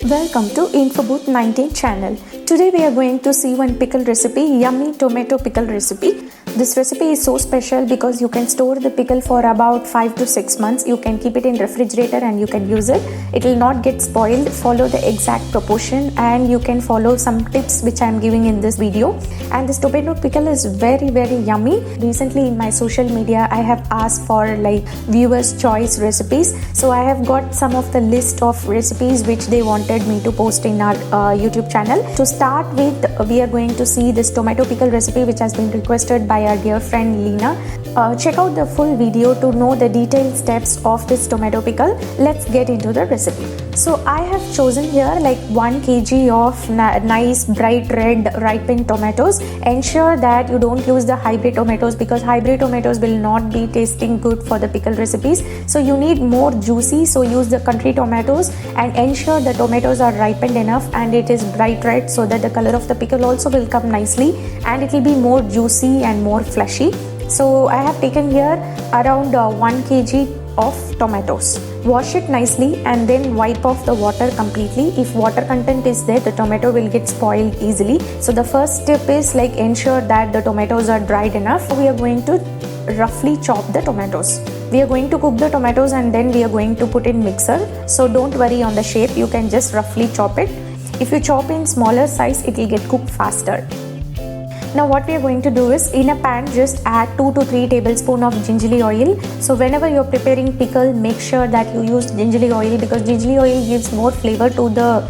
Welcome to InfoBooth 19 channel. Today we are going to see one pickle recipe, yummy tomato pickle recipe. This recipe is so special because you can store the pickle for about 5 to 6 months. You can keep it in refrigerator and you can use it. It will not get spoiled. Follow the exact proportion and you can follow some tips which I am giving in this video. And this tomato pickle is very yummy. Recently in my social media I have asked for viewers choice recipes. So I have got some of the list of recipes which they wanted me to post in our YouTube channel. To start with, we are going to see this tomato pickle recipe which has been requested by our dear friend Lena. Check out the full video to know the detailed steps of this tomato pickle. Let's get into the recipe. So I have chosen here 1 kg of nice bright red ripened tomatoes. Ensure that you don't use the hybrid tomatoes because hybrid tomatoes will not be tasting good for the pickle recipes. So you need more juicy, so use the country tomatoes and ensure the tomatoes are ripened enough and it is bright red so that the color of the pickle also will come nicely and it will be more juicy and more fleshy. So I have taken here around 1 kg of tomatoes. Wash it nicely and then wipe off the water completely. If water content is there, the tomato will get spoiled easily. So the first step is ensure that the tomatoes are dried enough. We are going to roughly chop the tomatoes. We are going to cook the tomatoes and then we are going to put in mixer. So don't worry on the shape, you can just roughly chop it. If you chop in smaller size, it will get cooked faster. Now what we are going to do is, in a pan just add 2 to 3 tablespoons of gingerly oil. So whenever you are preparing pickle, make sure that you use gingerly oil because gingerly oil gives more flavor to the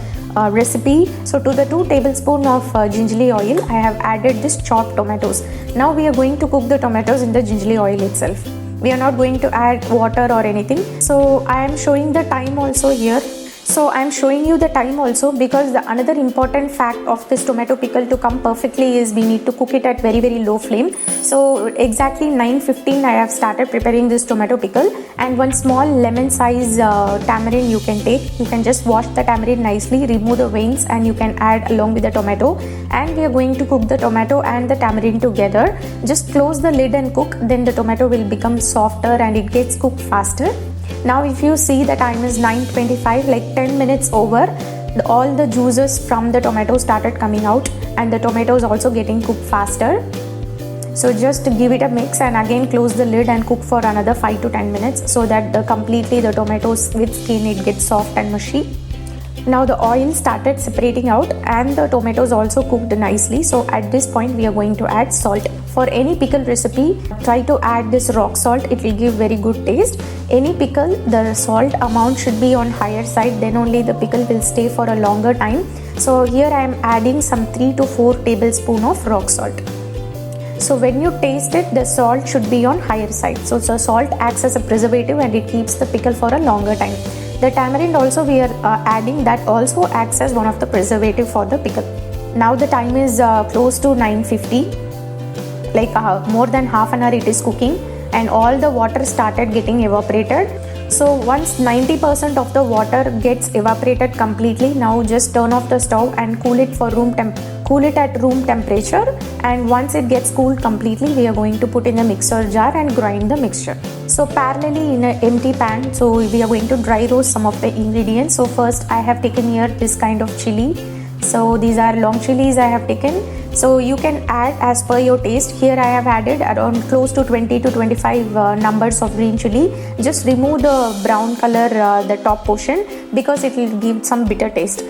recipe. So to the 2 tablespoons of gingerly oil, I have added this chopped tomatoes. Now we are going to cook the tomatoes in the gingerly oil itself. We are not going to add water or anything. So I am showing the time also here. So I am showing you the time also because the another important fact of this tomato pickle to come perfectly is we need to cook it at very low flame. So exactly 9:15 I have started preparing this tomato pickle, and one small lemon size tamarind you can take. You can just wash the tamarind nicely, remove the veins and you can add along with the tomato, and we are going to cook the tomato and the tamarind together. Just close the lid and cook, then the tomato will become softer and it gets cooked faster. Now if you see the time is 9:25, 10 minutes over, all the juices from the tomato started coming out and the tomato is also getting cooked faster. So just give it a mix and again close the lid and cook for another 5 to 10 minutes so that completely the tomatoes with skin it gets soft and mushy. Now the oil started separating out and the tomatoes also cooked nicely. So at this point we are going to add salt. For any pickle recipe, try to add this rock salt. It will give very good taste. Any pickle, the salt amount should be on higher side, then only the pickle will stay for a longer time. So here I am adding some 3 to 4 tablespoons of rock salt. So when you taste it, the salt should be on higher side. So the salt acts as a preservative and it keeps the pickle for a longer time. The tamarind also we are adding, that also acts as one of the preservative for the pickle. Now the time is close to 9:50, more than half an hour it is cooking and all the water started getting evaporated. So once 90% of the water gets evaporated completely, now just turn off the stove and cool it at room temperature, and once it gets cooled completely, we are going to put in a mixer jar and grind the mixture. So parallelly in an empty pan, so we are going to dry roast some of the ingredients. So first I have taken here this kind of chili. So these are long chilies I have taken. So you can add as per your taste. Here I have added around close to 20 to 25 numbers of green chili. Just remove the brown color, the top portion, because it will give some bitter taste.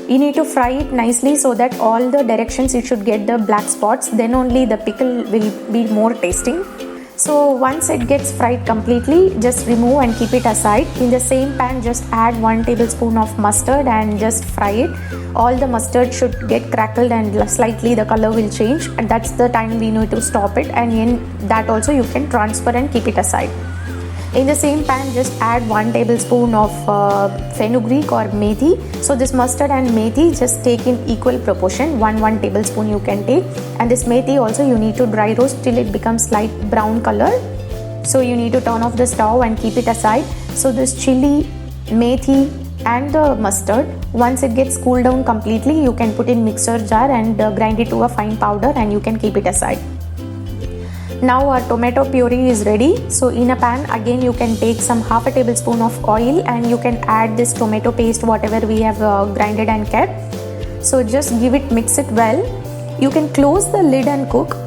You need to fry it nicely so that all the directions it should get the black spots, then only the pickle will be more tasting. So once it gets fried completely, just remove and keep it aside. In the same pan, just add 1 tablespoon of mustard and just fry it. All the mustard should get crackled and slightly the color will change, and that's the time we need to stop it, and in that also you can transfer and keep it aside. In the same pan, just add 1 tablespoon of fenugreek or methi. So this mustard and methi just take in equal proportion, 1 tablespoon you can take, and this methi also you need to dry roast till it becomes light brown color. So you need to turn off the stove and keep it aside. So this chili, methi and the mustard, once it gets cooled down completely, you can put in mixer jar and grind it to a fine powder and you can keep it aside. Now our tomato puree is ready. So in a pan, again you can take some half a tablespoon of oil and you can add this tomato paste whatever we have grinded and kept. So just give it, mix it well. You can close the lid and cook.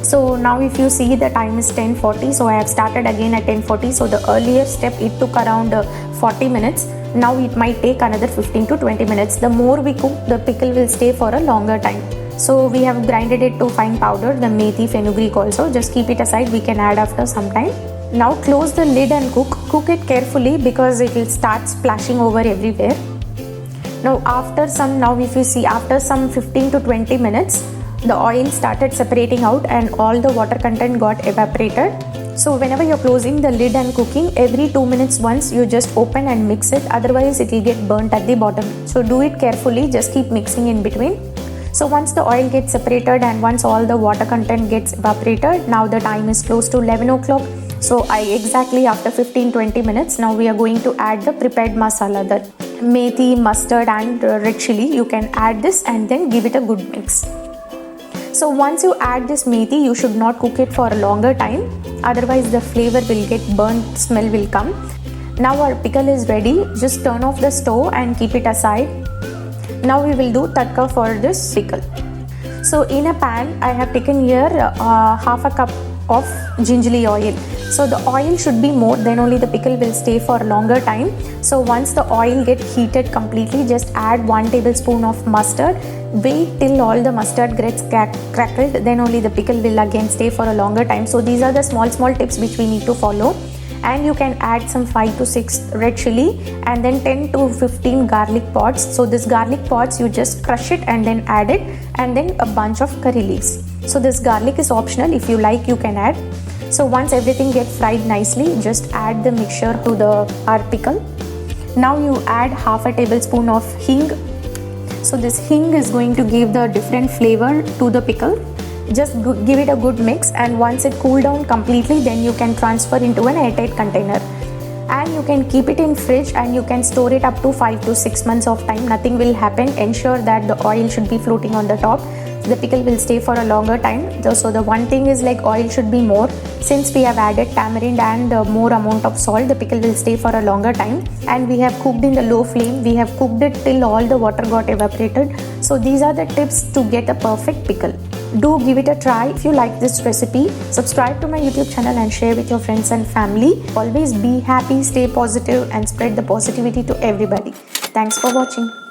So now if you see the time is 10:40, so I have started again at 10:40. So the earlier step it took around 40 minutes. Now it might take another 15 to 20 minutes. The more we cook, the pickle will stay for a longer time. So we have grinded it to fine powder, the methi, fenugreek also. Just keep it aside, we can add after some time. Now close the lid and cook. Cook it carefully because it will start splashing over everywhere. Now if you see, after some 15 to 20 minutes, the oil started separating out and all the water content got evaporated. So whenever you're closing the lid and cooking, every 2 minutes once you just open and mix it, otherwise it will get burnt at the bottom. So do it carefully, just keep mixing in between. So once the oil gets separated and once all the water content gets evaporated, now the time is close to 11 o'clock. So exactly after 15-20 minutes, now we are going to add the prepared masala, the methi, mustard and red chili. You can add this and then give it a good mix. So once you add this methi, you should not cook it for a longer time, otherwise the flavor will get burnt, smell will come. Now our pickle is ready. Just turn off the stove and keep it aside. Now we will do tadka for this pickle. So in a pan, I have taken here half a cup of gingerly oil. So the oil should be more, then only the pickle will stay for a longer time. So once the oil gets heated completely, just add 1 tablespoon of mustard. Wait till all the mustard gets crackled, then only the pickle will again stay for a longer time. So these are the small tips which we need to follow. And you can add some 5 to 6 red chili and then 10 to 15 garlic pods. So this garlic pods, you just crush it and then add it, and then a bunch of curry leaves. So this garlic is optional, if you like you can add. So once everything gets fried nicely, just add the mixture to our pickle. Now you add half a tablespoon of hing. So this hing is going to give the different flavor to the pickle. Just give it a good mix, and once it cool down completely, then you can transfer into an airtight container. And you can keep it in fridge and you can store it up to 5 to 6 months of time. Nothing will happen. Ensure that the oil should be floating on the top. The pickle will stay for a longer time. So the one thing is like oil should be more. Since we have added tamarind and more amount of salt, the pickle will stay for a longer time. And we have cooked in the low flame. We have cooked it till all the water got evaporated. So these are the tips to get a perfect pickle. Do give it a try. If you like this recipe, subscribe to my YouTube channel and share with your friends and family. Always be happy, stay positive and spread the positivity to everybody. Thanks for watching.